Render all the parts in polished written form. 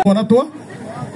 Wanatwa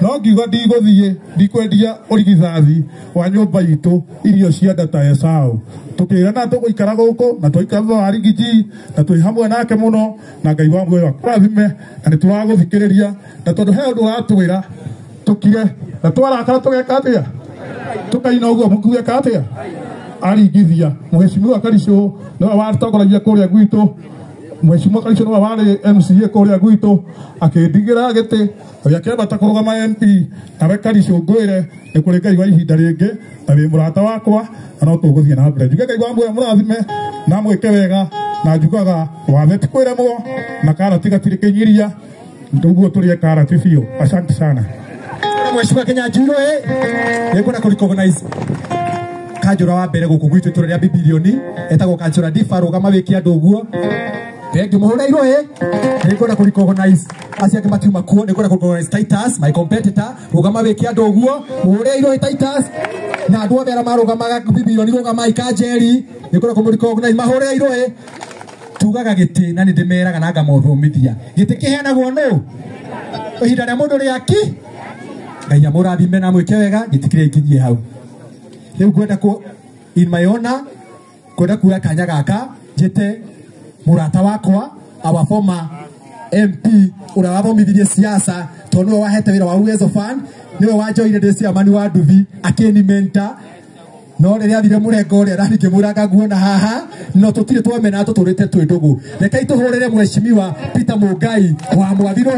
no ngiuga ndigũthiĩ ndikwendia ũrigithathi wa nyũmba itũ irio cia ndata ya sao tukĩrana tũgũikara gũkũ na tũikara wa rigiji na twĩ hamwe nake mũno na Ngai wa muoyo kũrathime na nĩ tũragũthikĩrĩria na tondũ he ũndũ watwĩra tũkire na twarakara tũgeka atĩa tũkaina ũguo mũkugeka atĩa aringithia Mheshimiwa Karicho no watongoragia kũrĩa gwitũ Mheshimiwa Karicho no wale MCA kũrĩa gwitũ akĩndigĩra gĩtĩ ũrĩa kĩambata kũrũgama MP na Karicho ngwĩre nĩ kũrĩ Ngai wa ihinda rĩngĩ na wĩ mũrata wakwa no tũgũthiĩ na mbere njuge Ngai wa muoyo mũrathime na mwĩke wega na njugaga wathe ti kwĩremwo na karati gatirĩ kĩnyiria nduguo tũrĩe karati biũ asante sana Mheshimiwa Kinyanjui nĩngwenda kũrecognize kanjũra wa mbere gũkũ gwitũ tũrĩ rĩa bibilioni etagwo kanjũra Difa rũgama wĩkie andũ ũguo Thank mũhũra irũĩ nĩngwenda kũrecognize acio angĩ matiuma kuo nĩngwenda kũrecognize Titus my competitor rũgama wĩkie andũ ũguo mũhũra irũĩ Titus na andũ othe arĩa marũgamaga bibilioni rũgama ikanjeri nĩngwenda kũmũrecognize mahũra irũĩ tugaga gĩtĩ na nĩndĩmeraga na ngamothomithia gĩtĩ kĩheanagwo nũ ihinda rĩa mũndũ rĩaki Ngai amũrathime na mwĩke wega gĩtikire ikinyie hau rĩu ngwenda ku in my honor kwenda kuoya kanya gaka njĩte mũrata wakwa our former MP ũrĩa wathomithirie siasa tondũ nĩwe wahete wĩra wa Uwezo Fund nĩwe wanjoire ndĩ ciamani wa nduthi akĩni mentor no rĩrĩa athire mũrengo ũrĩa rani ngĩmũraga nguona haha no tũtirĩ twamena tũtũrĩte twĩ ndũgũ rekei tũhũrĩre Mheshimiwa Peter Mũngai wa Mwathiro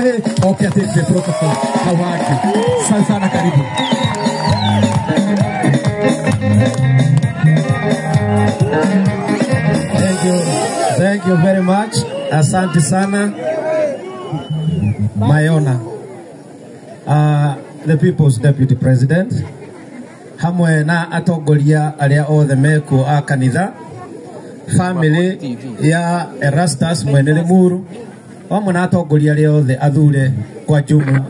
oke atĩkie protocol hau hangĩ sana karibu Thank you very much. Asante sana. My honor. The People's Deputy President. Hamwe na atongoria arĩa othe mekuo a kanitha. Family ya Erastus Mwene Limuru. Hamwe na atongoria arĩa othe athure kwa jumu.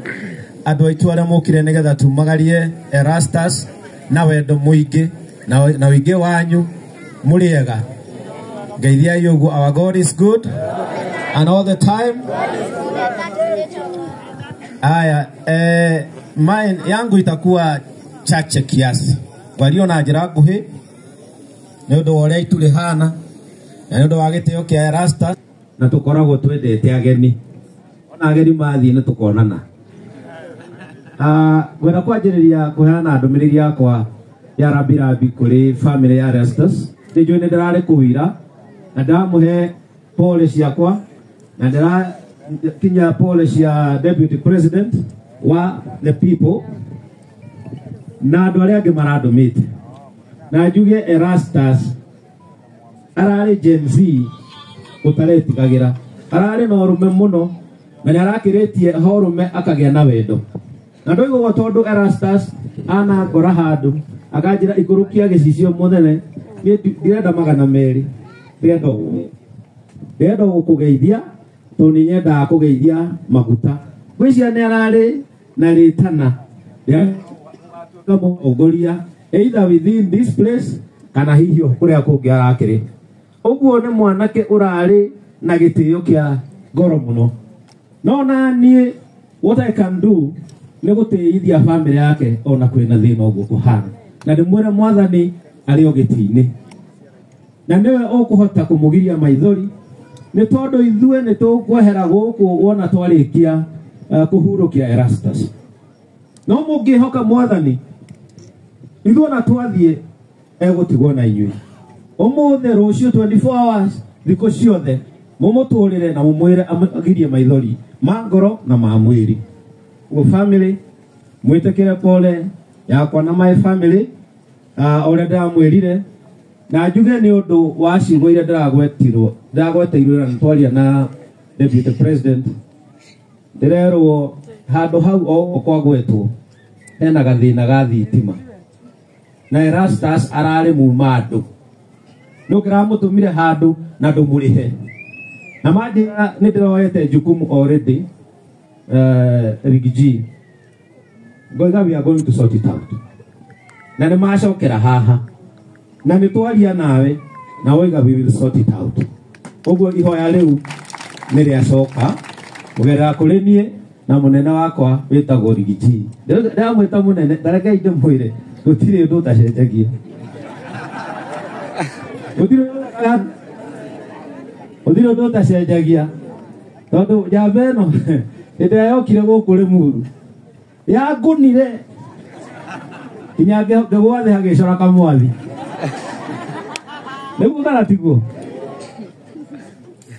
Andũ aitũ arĩa mokire nĩgetha tumagarie Erastus na wendo mũingĩ na ũingĩ wanyu mũrĩega. Our God is good and all the time. Mine yangu itakuwa chache kiasi. Walio na njĩra nguhĩ nĩ ũndũ wa ũrĩa itũrĩ hana na nĩ ũndũ wa gĩtĩo kĩa Erastus na tũkoragwo twendete ageni. Ona ageni mathiĩ nĩ tũkonana. Gwenda kwanjĩrĩria kũheana ndũmĩrĩri yakwa ya rambirambi kũrĩ family ya Erastus. Nĩnjũĩ nĩ ndĩrarĩ kũwĩra na ndamuhe pole ciakwa na ndĩra kinya pole cia Deputy President wa the people na andũ arĩa angĩ marandũmĩte na njuge Erastus ararĩ Gen Z ũtaretigagĩra ararĩ na ũrũme mũno na nĩarakĩrĩtie ũrũme akagĩa na wendo na ndoigo tondũ Erastus ana ngora handũ akanjĩra ikũrũkia gĩcicio mũnene ndirenda magana merĩ ndirenda gũkũgeithia tondũ nĩ nyendaga kũgeithia maguta gwĩcia nĩ ararĩ na rĩtana mũtongoria either within this place kana hihi kũrĩa kũngĩ arakĩrĩ ũguo nĩ mwanake ũrarĩ na gĩtĩo kĩa ngoro mũno no naniĩ what I can do nĩ gũtĩithia family yake ona kwĩna thĩna ũguo kũhana na ndĩmwĩre mwathani arĩ o gĩtĩ-inĩ na nĩwe ũkũhota kũmũgiria maithori nĩ tondũ ithuĩ nĩ tũkwehera gũkũ wona twarĩkia kũhurũkia Erastus no mũngĩhoka mwathani ithuĩ ona twathiĩ egũtigwo na inyuĩ ũmũthĩ rũciũ 24 hours thikũ ciothe mũmũtũrĩre na mũmwĩre agirie maithori ma ngoro na ma mwĩrĩ uo family mwĩtĩkĩre pole yakwa na my family ũrĩa ndamwĩrire na njuge nĩ ũndũ wa ciugo iria ndĩragweteirwo na twaria na deputy president ndĩrerwo handũ hau o kwagwetwo hena gathĩna ga thitima na Erastus ararĩ muma andũ no kĩramũtũmire handũ na ndũmũrĩhe na manjĩra nĩ ndĩroete jukumu already Rigiji ngoiga we are going to sort it out na nĩ macokera haha na nĩ twaria nawe na woiga we will sort it out ũguo ihoya rĩu nĩ rĩacoka mũgerera kũrĩ niĩ na mũnene wakwa wĩtagwo Rigiji ndĩramwĩta mũnene tarekei ndĩmwĩre gũtirĩ ũndũ ũtacenjagia gũtirĩ ũndũ ũtacenjagia tondũ njamba ĩno hĩndĩ ĩrĩa yokire gũkũ Rĩmuru yangunire nginya ngĩgwa thĩ hagĩcora kamwathi nĩguo kana tiguo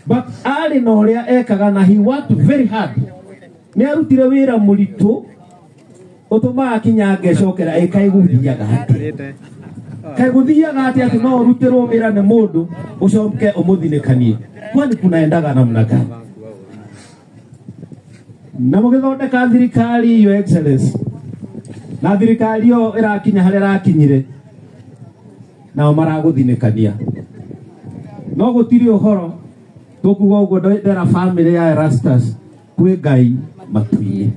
but arĩ na ũrĩa ekaga na he worked very hard nĩ arutire wĩra mũritũ ũtũmaga kinya ngecokera ĩkaigũthiaga atĩ no ũrutĩrwo wĩra nĩ mũndũ ũcoke ũmũthinĩkanie kwani kunaendaga namna gani na mũgĩthondeka thirikari your excellency na thirikari ĩyo ĩrakinya harĩa ĩrakinyire nao maragũthinĩkania no gũtirĩ ũhoro tũkuga ũguo ndera family ya Erastus kwĩ Ngai matu-inĩ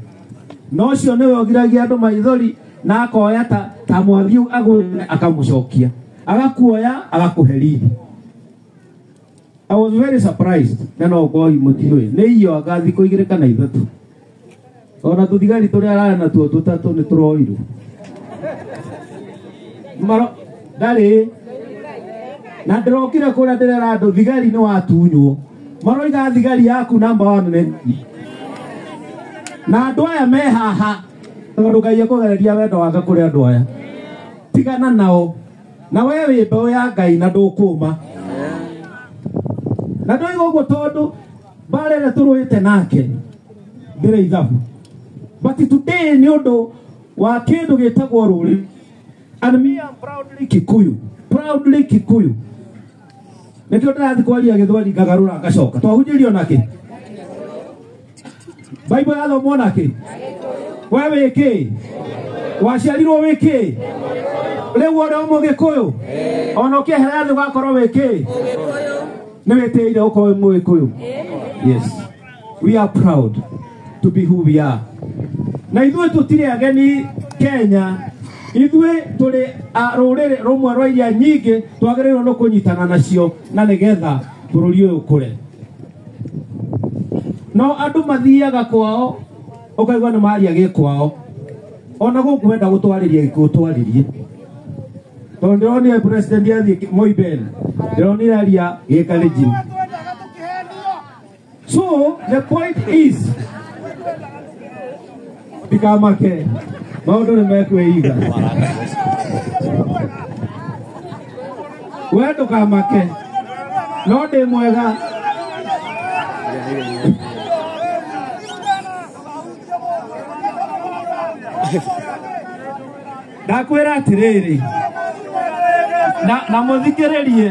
no ũcio nĩwe ũgiragia andũ maithori na akoya ta mwathi agwĩre akamũcokia agakuoya agakũherithi I was very surprised na no ngoi mũtiũĩ nĩ iyo anga thikũ 2 kana 3 ona tũthigari tũrĩa ararĩ natuo 3 nĩ tũroirwo maro ndarĩ na ndĩrokire kũrĩa ndĩrera andũ thigari nĩ watunywo maroiga thigari yaku number 1 nĩ na andũ aya me haha tondũ Ngai akũgereria wendo wake kũrĩ andũ aya tigana nao na wewe wĩ mbeũ ya Ngai na ndũkũma na ndoiga ũguo tondũ mbara ĩrĩa tũrũĩte nake ndĩrĩ ithabu but today nĩ ũndũ wa kĩndũ gĩtagwo rũrĩrĩ and me am proudly Kikuyu nĩkĩo ndĩrathiĩ kwaria Gĩthweri ngagarũra ngacoka twahunjĩrio nakĩ Bible yathomwo nakĩ we wĩkĩ waciarirwo wĩkĩ rĩu ũrĩa Mũgĩkũyũ ona ũkĩehera thĩ ũgakorwo wĩkĩ nĩ wĩtĩire ũkorwo Mũgĩkũyũ yes we are proud to be who we are na ithuĩ tũtirĩ ageni Kenya ithuĩ tũrĩ rũrĩrĩ rũmwe rwa iria nyingĩ twagĩrĩirwo nĩ kũnyitana nacio na nĩgetha bũrũri ũyũ ũkũre no andũ mathiaga kwao ũkaigua nĩ maria gĩkwao ona gũkũ wenda gũtwarĩria gĩkũtwarĩrie tondũ ndĩronire president yathiĩ Moiben ndĩronire aria Gĩkalenjin so the point is ndikamake maũndũ nĩ mekwĩiga we ndũkamake no ndĩ mwega ndakwĩra atĩrĩrĩ na mũthikĩrĩrie